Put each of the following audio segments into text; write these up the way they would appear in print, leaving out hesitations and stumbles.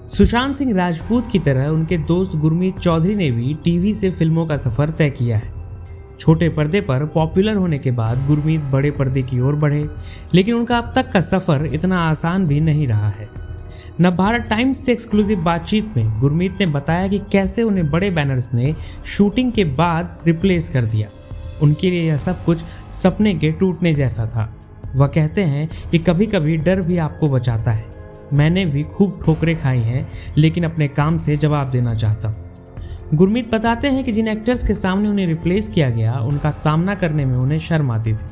सुशांत सिंह राजपूत की तरह उनके दोस्त गुरमीत चौधरी ने भी टीवी से फिल्मों का सफर तय किया है। छोटे पर्दे पर पॉपुलर होने के बाद गुरमीत बड़े पर्दे की ओर बढ़े, लेकिन उनका अब तक का सफर इतना आसान भी नहीं रहा है। नवभारत टाइम्स से एक्सक्लूसिव बातचीत में गुरमीत ने बताया कि कैसे उन्हें बड़े बैनर्स ने शूटिंग के बाद रिप्लेस कर दिया। उनके लिए यह सब कुछ सपने के टूटने जैसा था। वह कहते हैं कि कभी कभी डर भी आपको बचाता है। मैंने भी खूब ठोकरें खाई हैं, लेकिन अपने काम से जवाब देना चाहता हूँ। गुरमीत बताते हैं कि जिन एक्टर्स के सामने उन्हें रिप्लेस किया गया, उनका सामना करने में उन्हें शर्म आती थी।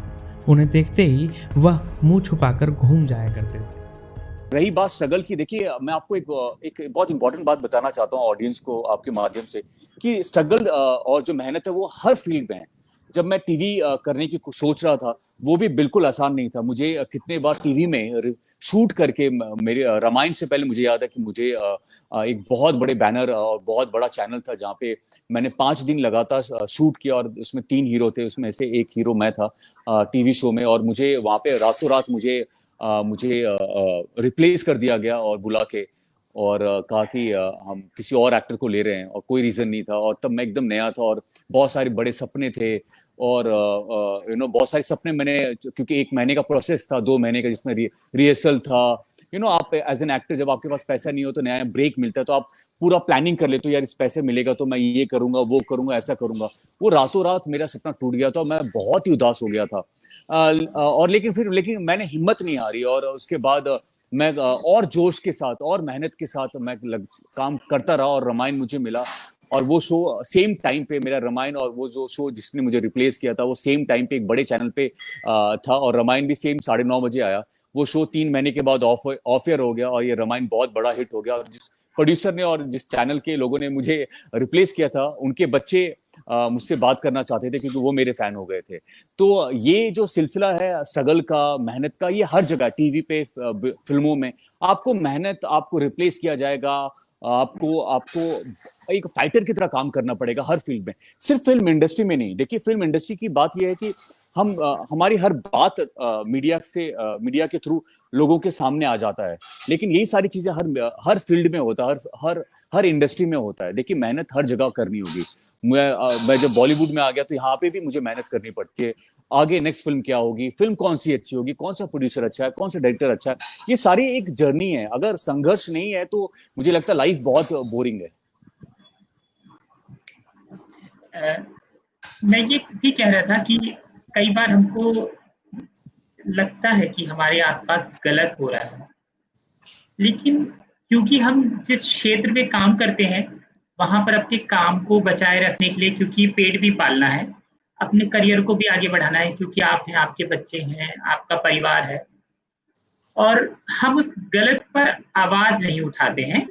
उन्हें देखते ही वह मुंह छुपाकर घूम जाया करते थे। रही बात स्ट्रगल की, देखिए मैं आपको एक बहुत इंपॉर्टेंट बात बताना चाहता हूँ ऑडियंस को आपके माध्यम से कि स्ट्रगल और जो मेहनत है वो हर फील्ड में है। जब मैं टीवी करने की सोच रहा था, वो भी बिल्कुल आसान नहीं था। मुझे कितने बार टीवी में शूट करके मेरे रामायण से पहले मुझे याद है कि मुझे एक बहुत बड़े बैनर और बहुत बड़ा चैनल था जहाँ पे मैंने 5 दिन लगातार शूट किया और उसमें 3 हीरो थे, उसमें से एक हीरो मैं था टीवी शो में। और मुझे वहाँ पे रातों रात मुझे रिप्लेस कर दिया गया और बुला के और कहा कि हम किसी और एक्टर को ले रहे हैं और कोई रीजन नहीं था। और तब मैं एकदम नया था और बहुत सारे बड़े सपने थे और बहुत सारे सपने मैंने, क्योंकि 1 महीने का प्रोसेस था, 2 महीने का जिसमें रिहर्सल था। आप एज एन एक्टर जब आपके पास पैसा नहीं हो तो नया ब्रेक मिलता है तो आप पूरा प्लानिंग कर लेते हो, यार इस पैसे मिलेगा तो मैं ये करूंगा, वो करूंगा, ऐसा करूंगा। वो रातों रात मेरा सपना टूट गया था, मैं बहुत ही उदास हो गया था। और लेकिन मैंने हिम्मत नहीं हारी और उसके बाद मैं और जोश के साथ और मेहनत के साथ मैं काम करता रहा और रामायण मुझे मिला। और वो शो सेम टाइम पे, मेरा रामायण और वो जो शो जिसने मुझे रिप्लेस किया था वो सेम टाइम पे एक बड़े चैनल पे था और रामायण भी सेम 9:30 बजे आया। वो शो 3 महीने के बाद ऑफ एयर हो गया और ये रामायण बहुत बड़ा हिट हो गया। और जिस प्रोड्यूसर ने और जिस चैनल के लोगों ने मुझे रिप्लेस किया था, उनके बच्चे मुझसे बात करना चाहते थे क्योंकि वो मेरे फैन हो गए थे। तो ये जो सिलसिला है स्ट्रगल का, मेहनत का, ये हर जगह टीवी पे, फिल्मों में आपको मेहनत, आपको रिप्लेस किया जाएगा, आपको आपको एक फाइटर की तरह काम करना पड़ेगा हर फील्ड में, सिर्फ फिल्म इंडस्ट्री में नहीं। देखिए फिल्म इंडस्ट्री की बात यह है कि हमारी हर बात मीडिया के थ्रू लोगों के सामने आ जाता है, लेकिन यही सारी चीजें हर फील्ड में होता है, हर इंडस्ट्री में होता है। देखिए मेहनत हर जगह करनी होगी। मैं जब बॉलीवुड में आ गया तो यहाँ पे भी मुझे मेहनत करनी पड़ती है। आगे नेक्स्ट फिल्म क्या होगी, फिल्म कौन सी अच्छी होगी, कौन सा प्रोड्यूसर अच्छा है, कौन सा डायरेक्टर अच्छा है, ये सारी एक जर्नी है। अगर संघर्ष नहीं है तो मुझे लगता है लाइफ बहुत बोरिंग है। मैं ये भी कह रहा था कि कई बार हमको लगता है कि हमारे आसपास गलत हो रहा है, लेकिन क्योंकि हम जिस क्षेत्र में काम करते हैं वहां पर अपने काम को बचाए रखने के लिए, क्योंकि पेट भी पालना है, अपने करियर को भी आगे बढ़ाना है, क्योंकि आप हैं, आपके बच्चे हैं, आपका परिवार है, और हम उस गलत पर आवाज नहीं उठाते हैं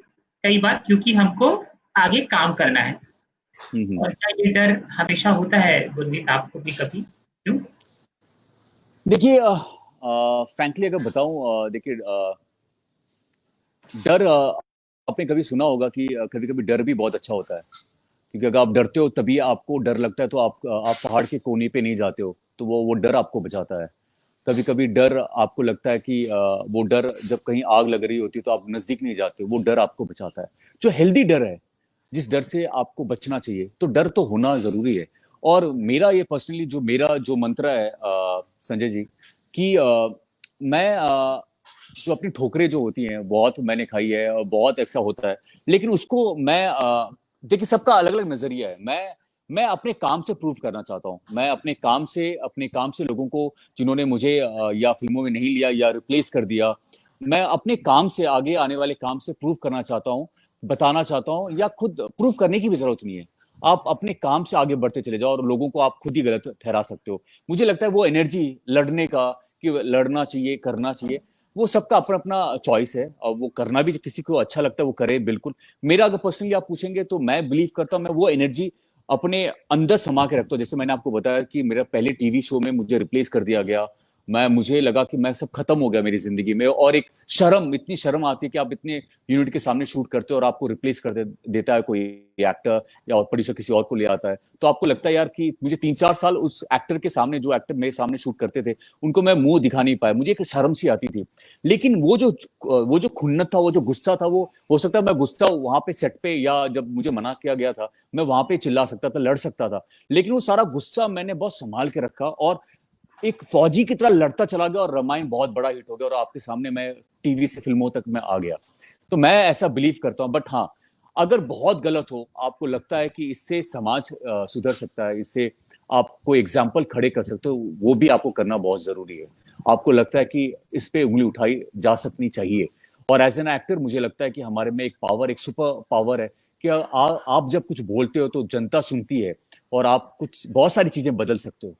कई बार, क्योंकि हमको आगे काम करना है। और क्या ये डर हमेशा होता है गुरमीत, आपको भी कभी? क्यों? देखिए फ्रैंकली अगर बताऊं, देखिए डर, आपने कभी सुना होगा कि कभी कभी डर भी बहुत अच्छा होता है, क्योंकि अगर आप डरते हो तभी आपको डर लगता है, तो आप पहाड़ के कोने पे नहीं जाते हो, तो वो डर आपको बचाता है। कभी कभी डर आपको लगता है कि वो डर, जब कहीं आग लग रही होती है तो आप नजदीक नहीं जाते, वो डर आपको बचाता है। जो हेल्दी डर है, जिस डर से आपको बचना चाहिए, तो डर तो होना जरूरी है। और मेरा ये पर्सनली मेरा जो मंत्र है संजय जी, कि मैं जो अपनी ठोकरें जो होती हैं बहुत मैंने खाई है और बहुत ऐसा होता है, लेकिन उसको मैं देखिए सबका अलग अलग नजरिया है। मैं अपने काम से प्रूव करना चाहता हूँ। मैं अपने काम से लोगों को, जिन्होंने मुझे या फिल्मों में नहीं लिया या रिप्लेस कर दिया, मैं अपने काम से, आगे आने वाले काम से प्रूव करना चाहता हूँ, बताना चाहता हूँ। या खुद प्रूव करने की भी जरूरत नहीं है, आप अपने काम से आगे बढ़ते चले जाओ और लोगों को आप खुद ही गलत ठहरा सकते हो। मुझे लगता है वो एनर्जी लड़ने का, कि लड़ना चाहिए, करना चाहिए, वो सबका अपना अपना चॉइस है और वो करना भी किसी को अच्छा लगता है वो करे, बिल्कुल। मेरा अगर पर्सनली आप पूछेंगे तो मैं बिलीव करता हूँ, मैं वो एनर्जी अपने अंदर समा के रखता हूँ। जैसे मैंने आपको बताया कि मेरा पहले टीवी शो में मुझे रिप्लेस कर दिया गया, मुझे लगा कि मैं सब खत्म हो गया मेरी जिंदगी में। और एक शर्म, इतनी शर्म आती है कि आप इतने यूनिट के सामने शूट करते हो और आपको रिप्लेस देता है कोई एक्टर या प्रोड्यूसर किसी और को ले आता है, तो आपको लगता है यार कि मुझे 3-4 साल उस एक्टर के सामने, जो एक्टर मेरे सामने शूट करते थे, उनको मैं मुंह दिखा नहीं पाया, मुझे एक शर्म सी आती थी। लेकिन वो जो खुन्नत था, वो जो गुस्सा था, वो हो सकता है मैं गुस्सा वहां पे सेट पे या जब मुझे मना किया गया था, मैं वहां पे चिल्ला सकता था, लड़ सकता था, लेकिन वो सारा गुस्सा मैंने बहुत संभाल के रखा और एक फौजी की तरह लड़ता चला गया और रामायण बहुत बड़ा हिट हो गया और आपके सामने मैं टीवी से फिल्मों तक मैं आ गया। तो मैं ऐसा बिलीव करता हूँ। बट हाँ, अगर बहुत गलत हो, आपको लगता है कि इससे समाज सुधर सकता है, इससे आप कोई एग्जाम्पल खड़े कर सकते हो, वो भी आपको करना बहुत जरूरी है। आपको लगता है कि इस पे उंगली उठाई जा सकनी चाहिए। और एज एन एक्टर मुझे लगता है कि हमारे में एक पावर, एक सुपर पावर है कि आप जब कुछ बोलते हो तो जनता सुनती है और आप कुछ बहुत सारी चीजें बदल सकते हो।